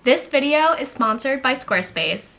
This video is sponsored by Squarespace.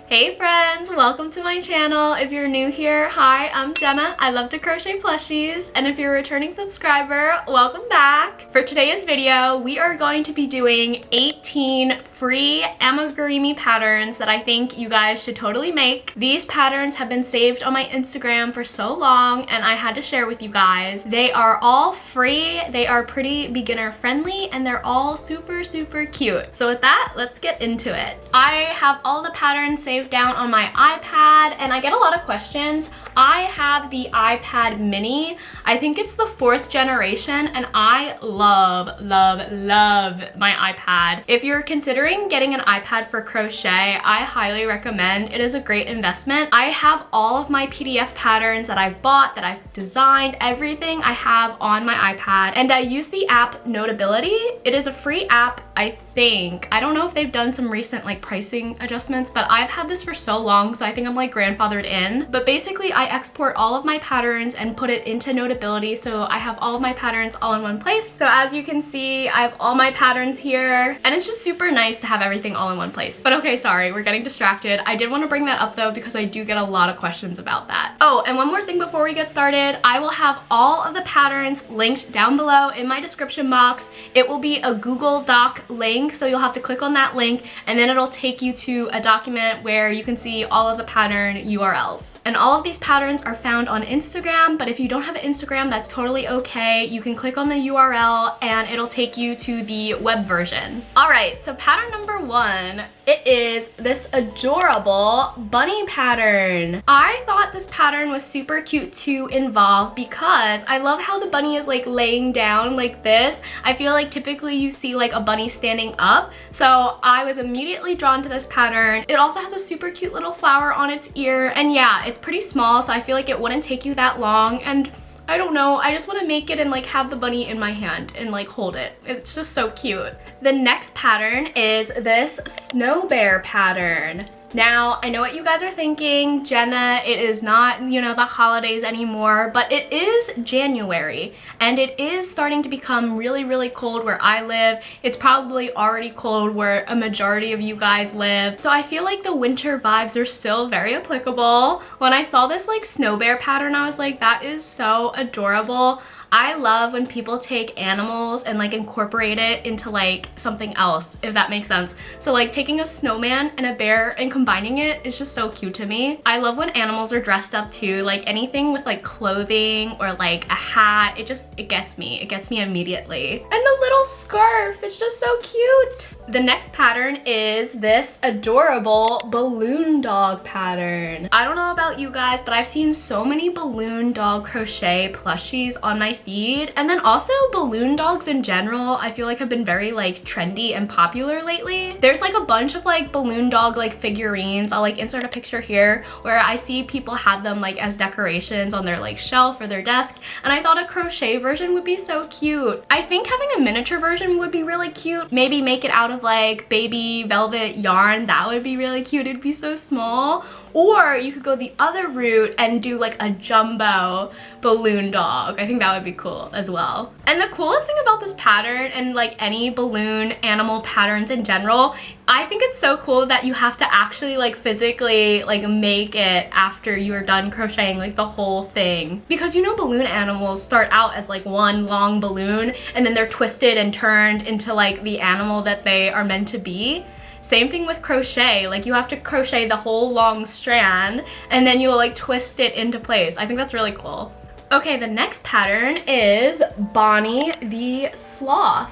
Hey friends, welcome to my channel. If you're new here, hi, I'm Jenna. I love to crochet plushies, and if you're a returning subscriber, welcome back. For today's video, we are going to be doing 18 free amigurumi patterns that I think you guys should totally make. These patterns have been saved on my Instagram for so long, and I had to share with you guys. They are all free, they are pretty beginner friendly, and they're all super cute. So with that, let's get into it. I have all the patterns saved down on my iPad, and I get a lot of questions. I have the iPad mini. I think it's the 4th generation, and I love my iPad. If you're considering getting an iPad for crochet, I highly recommend. It is a great investment. I have all of my PDF patterns that I've bought, that I've designed, everything I have on my iPad, and I use the app Notability. It is a free app, I think. I don't know if they've done some recent like pricing adjustments, but I've had this for so long, so I think I'm like grandfathered in. But basically I export all of my patterns and put it into Notability, so I have all of my patterns all in one place. So as you can see, I have all my patterns here, and it's just super nice to have everything all in one place. But okay, sorry, we're getting distracted. I did want to bring that up though, because I do get a lot of questions about that. Oh, and one more thing before we get started, I will have all of the patterns linked down below in my description box. It will be a Google Doc link, so you'll have to click on that link, and then it'll take you to a document where you can see all of the pattern URLs. And all of these patterns are found on Instagram, but if you don't have an Instagram, that's totally okay. You can click on the URL and it'll take you to the web version. All right, so pattern number 1, it is this adorable bunny pattern. I thought this pattern was super cute to involve because I love how the bunny is like laying down like this. I feel like typically you see like a bunny standing up, so I was immediately drawn to this pattern. It also has a super cute little flower on its ear, and yeah, it's pretty small, so I feel like it wouldn't take you that long, and I don't know, I just want to make it and like have the bunny in my hand and like hold it. It's just so cute. The next pattern is this snow bear pattern. Now, I know what you guys are thinking, Jenna, it is not, you know, the holidays anymore, but it is January, and it is starting to become really cold where I live. It's probably already cold where a majority of you guys live, so I feel like the winter vibes are still very applicable. When I saw this like snow bear pattern, I was like, that is so adorable. I love when people take animals and like incorporate it into like something else, if that makes sense. So like taking a snowman and a bear and combining it is just so cute to me. I love when animals are dressed up too, like anything with like clothing or like a hat, it gets me immediately. And the little scarf, it's just so cute. The next pattern is this adorable balloon dog pattern. I don't know about you guys, but I've seen so many balloon dog crochet plushies on my feed, and then also balloon dogs in general I feel like have been very like trendy and popular lately. There's like a bunch of like balloon dog like figurines. I'll like insert a picture here where I see people have them like as decorations on their like shelf or their desk, and I thought a crochet version would be so cute. I think having a miniature version would be really cute. Maybe make it out of like baby velvet yarn. That would be really cute. It'd be so small. Or you could go the other route and do like a jumbo balloon dog. I think that would be cool as well. And the coolest thing about this pattern, and like any balloon animal patterns in general, I think it's so cool that you have to actually like physically like make it after you're done crocheting like the whole thing. Because you know balloon animals start out as like one long balloon, and then they're twisted and turned into like the animal that they are meant to be. Same thing with crochet, like you have to crochet the whole long strand and then you'll like twist it into place. I think that's really cool. Okay, the next pattern is Bonnie the Sloth.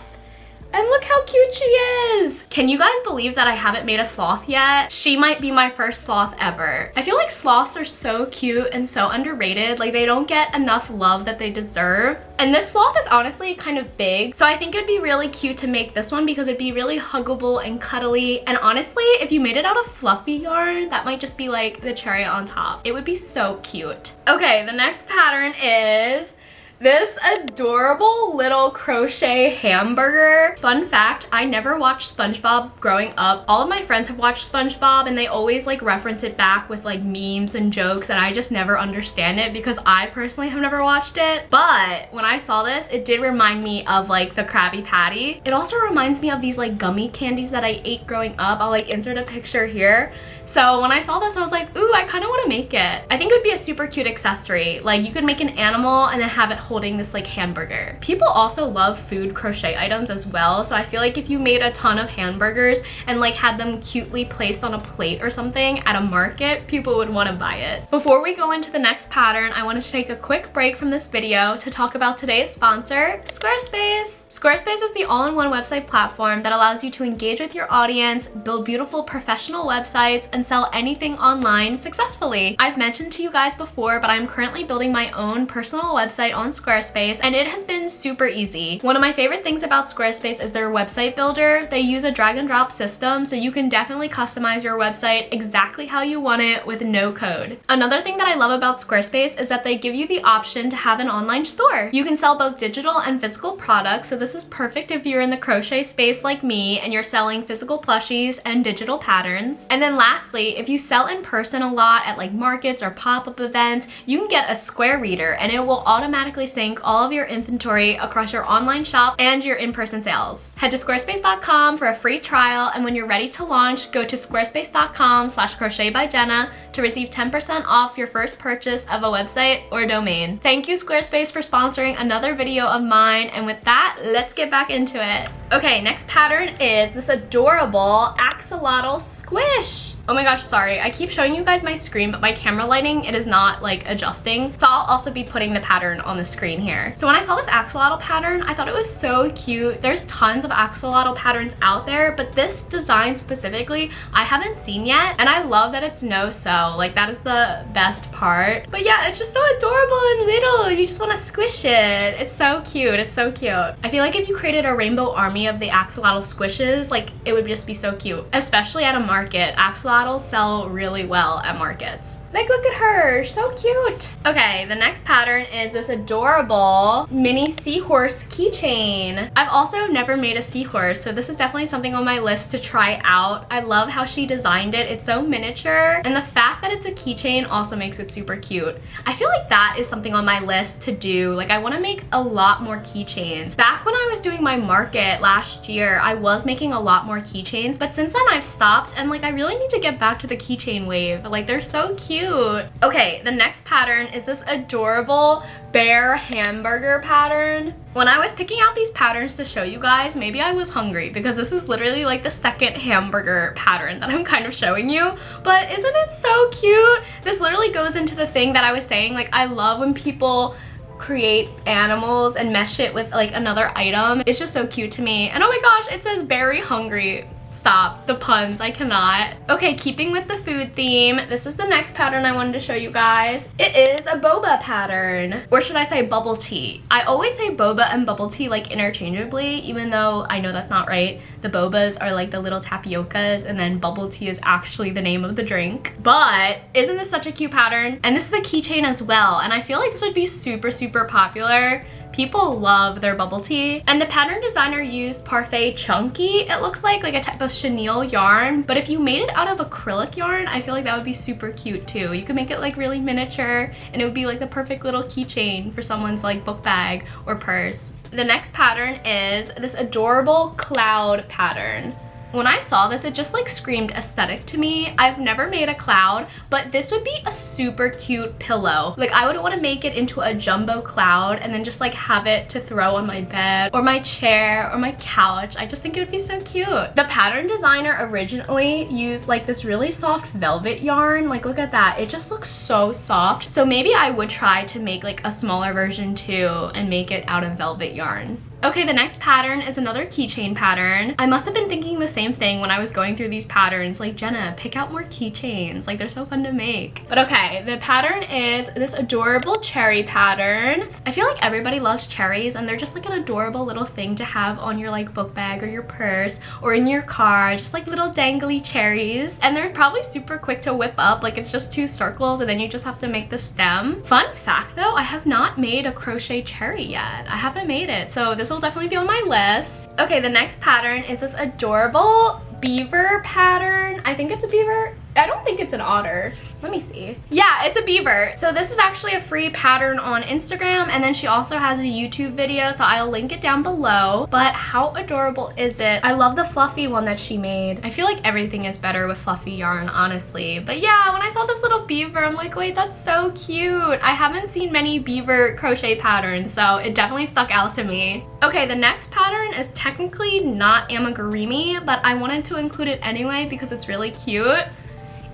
And look how cute she is! Can you guys believe that I haven't made a sloth yet? She might be my first sloth ever. I feel like sloths are so cute and so underrated. Like they don't get enough love that they deserve. And this sloth is honestly kind of big, so I think it'd be really cute to make this one because it'd be really huggable and cuddly. And honestly, if you made it out of fluffy yarn, that might just be like the cherry on top. It would be so cute. Okay, the next pattern is this adorable little crochet hamburger. Fun fact, I never watched SpongeBob growing up. All of my friends have watched SpongeBob and they always like reference it back with like memes and jokes, and I just never understand it because I personally have never watched it. But when I saw this, it did remind me of like the Krabby Patty. It also reminds me of these like gummy candies that I ate growing up. I'll like insert a picture here. So when I saw this, I was like, ooh, I kind of want to make it. I think it would be a super cute accessory. Like you could make an animal and then have it holding this like hamburger. People also love food crochet items as well. So I feel like if you made a ton of hamburgers and like had them cutely placed on a plate or something at a market, people would want to buy it. Before we go into the next pattern, I wanted to take a quick break from this video to talk about today's sponsor, Squarespace. Squarespace is the all-in-one website platform that allows you to engage with your audience, build beautiful professional websites, and sell anything online successfully. I've mentioned to you guys before, but I'm currently building my own personal website on Squarespace, and it has been super easy. One of my favorite things about Squarespace is their website builder. They use a drag and drop system, so you can definitely customize your website exactly how you want it with no code. Another thing that I love about Squarespace is that they give you the option to have an online store. You can sell both digital and physical products, so this is perfect if you're in the crochet space like me and you're selling physical plushies and digital patterns. And then lastly, if you sell in person a lot at like markets or pop-up events, you can get a Square Reader and it will automatically sync all of your inventory across your online shop and your in-person sales. Head to squarespace.com for a free trial, and when you're ready to launch, go to squarespace.com/crochetbyjenna to receive 10% off your first purchase of a website or domain. Thank you, Squarespace, for sponsoring another video of mine, and with that, let's get back into it. Okay, next pattern is this adorable axolotl squish. Oh my gosh, sorry. I keep showing you guys my screen, but my camera lighting, it is not like adjusting. So I'll also be putting the pattern on the screen here. So when I saw this axolotl pattern, I thought it was so cute. There's tons of axolotl patterns out there, but this design specifically, I haven't seen yet. And I love that it's no-sew. Like that is the best part. But yeah, it's just so adorable and little. You just want to squish it. It's so cute. It's so cute. I feel like if you created a rainbow army of the axolotl squishes, like it would just be so cute. Especially at a market. Axolotls sell really well at markets. Like, look at her, so cute. Okay, the next pattern is this adorable mini seahorse keychain. I've also never made a seahorse, so this is definitely something on my list to try out. I love how she designed it. It's so miniature, and the fact that it's a keychain also makes it super cute. I feel like that is something on my list to do. Like, I want to make a lot more keychains. Back when I was doing my market last year, I was making a lot more keychains, but since then I've stopped, and like I really need to get back to the keychain wave. Like, they're so cute. Okay, the next pattern is this adorable bear hamburger pattern. When I was picking out these patterns to show you guys, maybe I was hungry because this is literally like the second hamburger pattern that I'm kind of showing you. But isn't it so cute? This literally goes into the thing that I was saying, like I love when people create animals and mesh it with like another item. It's just so cute to me. And oh my gosh, it says berry hungry. Stop the puns, I cannot. Okay, keeping with the food theme, this is the next pattern I wanted to show you guys. It is a boba pattern, or should I say bubble tea. I always say boba and bubble tea like interchangeably, even though I know that's not right. The bobas are like the little tapiocas, and then bubble tea is actually the name of the drink. But isn't this such a cute pattern? And this is a keychain as well, and I feel like this would be super, super popular. People love their bubble tea. And the pattern designer used Parfait Chunky, it looks like a type of chenille yarn. But if you made it out of acrylic yarn, I feel like that would be super cute too. You could make it like really miniature, and it would be like the perfect little keychain for someone's like book bag or purse. The next pattern is this adorable cloud pattern. When I saw this, it just like screamed aesthetic to me. I've never made a cloud, but this would be a super cute pillow. Like I would want to make it into a jumbo cloud and then just like have it to throw on my bed or my chair or my couch. I just think it would be so cute. The pattern designer originally used like this really soft velvet yarn. Like look at that. It just looks so soft. So maybe I would try to make like a smaller version too and make it out of velvet yarn. Okay, the next pattern is another keychain pattern. I must have been thinking the same thing when I was going through these patterns. Like, Jenna, pick out more keychains. Like, they're so fun to make. But okay, the pattern is this adorable cherry pattern. I feel like everybody loves cherries, and they're just like an adorable little thing to have on your like book bag or your purse or in your car. Just like little dangly cherries. And they're probably super quick to whip up. Like, it's just 2 circles and then you just have to make the stem. Fun fact though, I have not made a crochet cherry yet. I haven't made it, so this will definitely be on my list. Okay, the next pattern is this adorable beaver pattern. I think it's a beaver. I don't think it's an otter. Let me see. Yeah, it's a beaver. So this is actually a free pattern on Instagram, and then she also has a YouTube video, so I'll link it down below. But how adorable is it? I love the fluffy one that she made. I feel like everything is better with fluffy yarn, honestly. But yeah, when I saw this little beaver, I'm like, wait, that's so cute. I haven't seen many beaver crochet patterns, so it definitely stuck out to me. Okay, the next pattern is technically not amigurumi, but I wanted to include it anyway because it's really cute.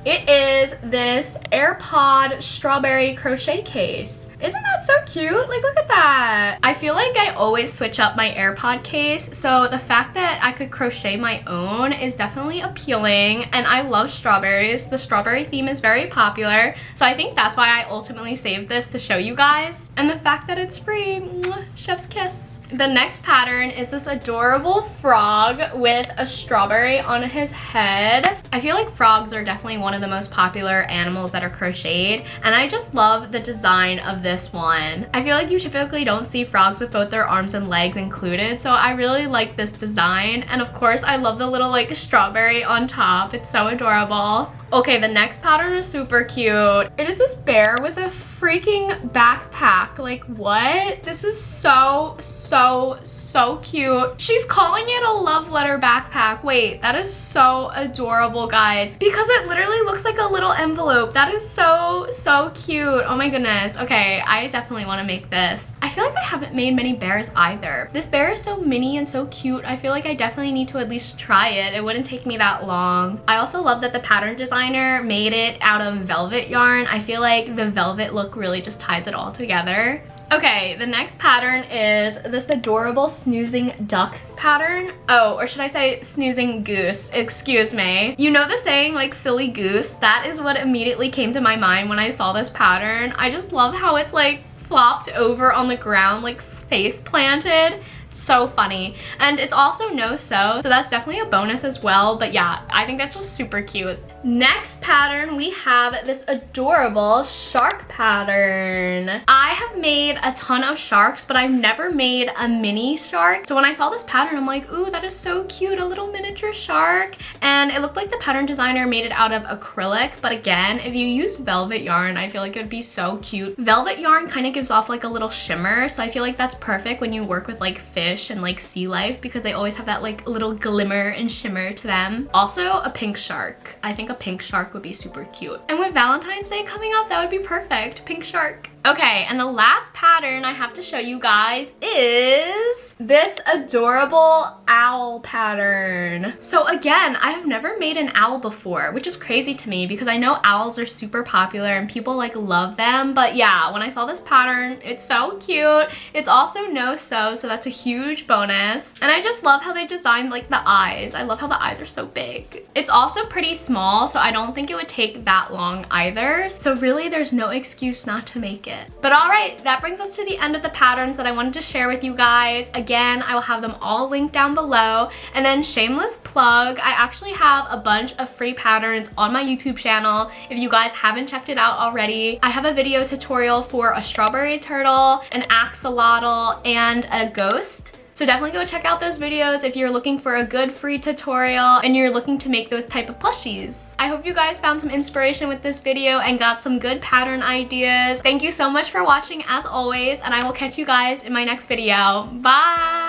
It is this AirPod strawberry crochet case. Isn't that so cute? Like, look at that. I feel like I always switch up my AirPod case, so the fact that I could crochet my own is definitely appealing, and I love strawberries. The strawberry theme is very popular, so I think that's why I ultimately saved this to show you guys. And the fact that it's free, mwah, chef's kiss. The next pattern is this adorable frog with a strawberry on his head. I feel like frogs are definitely one of the most popular animals that are crocheted, and I just love the design of this one. I feel like you typically don't see frogs with both their arms and legs included, so I really like this design. And of course, I love the little like strawberry on top. It's so adorable. Okay, the next pattern is super cute. It is this bear with a freaking backpack. Like, what? This is so cute. She's calling it a love letter backpack. Wait, that is so adorable, guys, because it literally looks like a little envelope. That is so cute. Oh my goodness. Okay, I definitely want to make this. I feel like I haven't made many bears either. This bear is so mini and so cute. I feel like I definitely need to at least try it. It wouldn't take me that long. I also love that the pattern designer made it out of velvet yarn. I feel like the velvet look really just ties it all together. Okay, the next pattern is this adorable snoozing duck pattern. Oh, or should I say snoozing goose? Excuse me. You know the saying like silly goose? That is what immediately came to my mind when I saw this pattern. I just love how it's like flopped over on the ground, like face planted. So funny. And it's also no sew, so that's definitely a bonus as well. But yeah, I think that's just super cute. Next pattern, we have this adorable shark pattern. I have made a ton of sharks, but I've never made a mini shark. So when I saw this pattern, I'm like, ooh, that is so cute, a little miniature shark. And it looked like the pattern designer made it out of acrylic, but again, if you use velvet yarn, I feel like it would be so cute. Velvet yarn kind of gives off like a little shimmer, so I feel like that's perfect when you work with like fish and like sea life, because they always have that like little glimmer and shimmer to them. Also, a pink shark. I think a pink shark would be super cute. And with Valentine's Day coming up, that would be perfect. Pink shark. Okay, and the last pattern I have to show you guys is this adorable owl pattern. So again, I have never made an owl before, which is crazy to me because I know owls are super popular and people like love them. But yeah, when I saw this pattern, it's so cute. It's also no sew, so that's a huge bonus. And I just love how they designed like the eyes. I love how the eyes are so big. It's also pretty small, so I don't think it would take that long either. So really, there's no excuse not to make it. But alright, that brings us to the end of the patterns that I wanted to share with you guys. Again, I will have them all linked down below. And then shameless plug, I actually have a bunch of free patterns on my YouTube channel. If you guys haven't checked it out already, I have a video tutorial for a strawberry turtle, an axolotl, and a ghost. So definitely go check out those videos if you're looking for a good free tutorial and you're looking to make those type of plushies. I hope you guys found some inspiration with this video and got some good pattern ideas. Thank you so much for watching as always, and I will catch you guys in my next video. Bye!